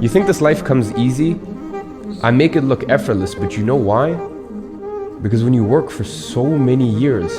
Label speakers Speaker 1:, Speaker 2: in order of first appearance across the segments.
Speaker 1: You think this life comes easy? I make it look effortless, but you know why? Because when you work for so many years,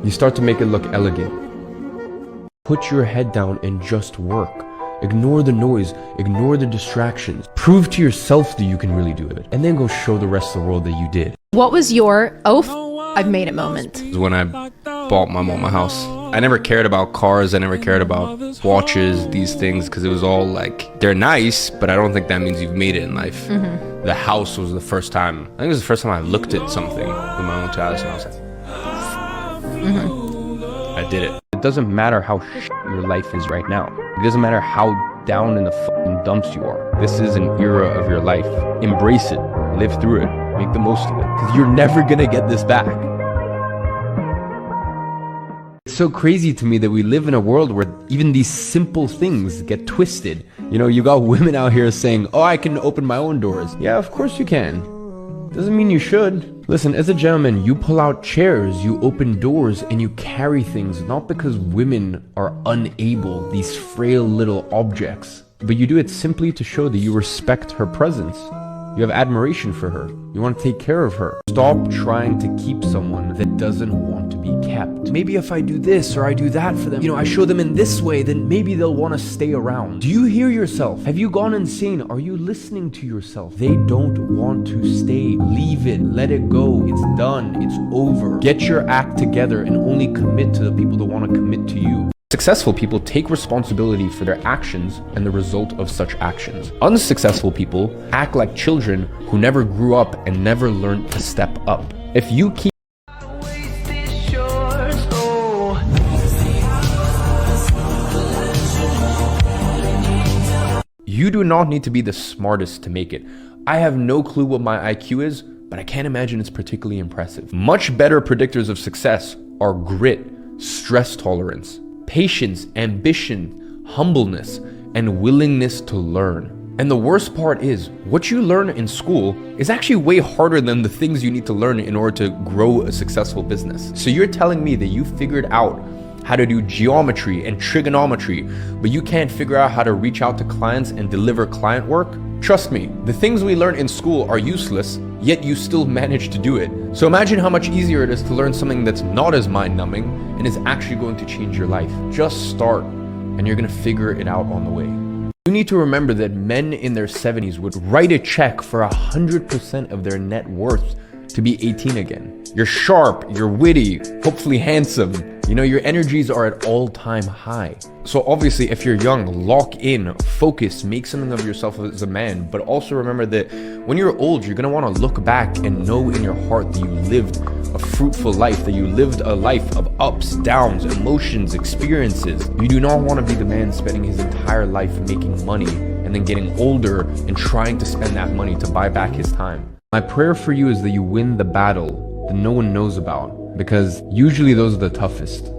Speaker 1: you start to make it look elegant. Put your head down and just work. Ignore the noise, ignore the distractions. Prove to yourself that you can really do it, and then go show the rest of the world that you did.
Speaker 2: What was your, I've made it moment?
Speaker 3: It was when I bought my mom a house. I never cared about cars, I never cared about watches, these things, because it was all like, they're nice, but I don't think that means you've made it in life. The house was the first time, I think it was the first time I looked at something with my own eyes, and I was like, I did it.
Speaker 1: It doesn't matter how your life is right now. It doesn't matter how down in the fucking dumps you are. This is an era of your life. Embrace it, live through it, make the most of it, because you're never gonna get this back. It's so crazy to me that we live in a world where even these simple things get twisted. You know, you got women out here saying, oh, I can open my own doors. Yeah, of course you can. Doesn't mean you should. Listen, as a gentleman, you pull out chairs, you open doors, and you carry things, not because women are unable, these frail little objects, but you do it simply to show that you respect her presence. You have admiration for her. You want to take care of her. Stop trying to keep someone that doesn't want to be kept. Maybe if I do this or I do that for them, I show them in this way, then maybe they'll want to stay around. Do you hear yourself? Have you gone insane? Are you listening to yourself? They don't want to stay. Leave it. Let it go. It's done. It's over. Get your act together and only commit to the people that want to commit to you. Successful people take responsibility for their actions and the result of such actions. Unsuccessful people act like children who never grew up and never learned to step up. If you keep You do not need to be the smartest to make it. I have no clue what my IQ is, but I can't imagine it's particularly impressive. Much better predictors of success are grit, stress tolerance, patience, ambition, humbleness, and willingness to learn. And the worst part is, what you learn in school is actually way harder than the things you need to learn in order to grow a successful business. So you're telling me that you figured out how to do geometry and trigonometry, but you can't figure out how to reach out to clients and deliver client work? Trust me, the things we learn in school are useless, yet you still manage to do it. So imagine how much easier it is to learn something that's not as mind-numbing and is actually going to change your life. Just start, and you're gonna figure it out on the way. You need to remember that men in their 70s would write a check for 100% of their net worth to be 18 again. You're sharp, you're witty, hopefully handsome. Your energies are at all-time high. So obviously, if you're young, lock in, focus, make something of yourself as a man. But also remember that when you're old, you're gonna wanna look back and know in your heart that you lived a fruitful life, that you lived a life of ups, downs, emotions, experiences. You do not wanna be the man spending his entire life making money and then getting older and trying to spend that money to buy back his time. My prayer for you is that you win the battle that no one knows about, because usually those are the toughest.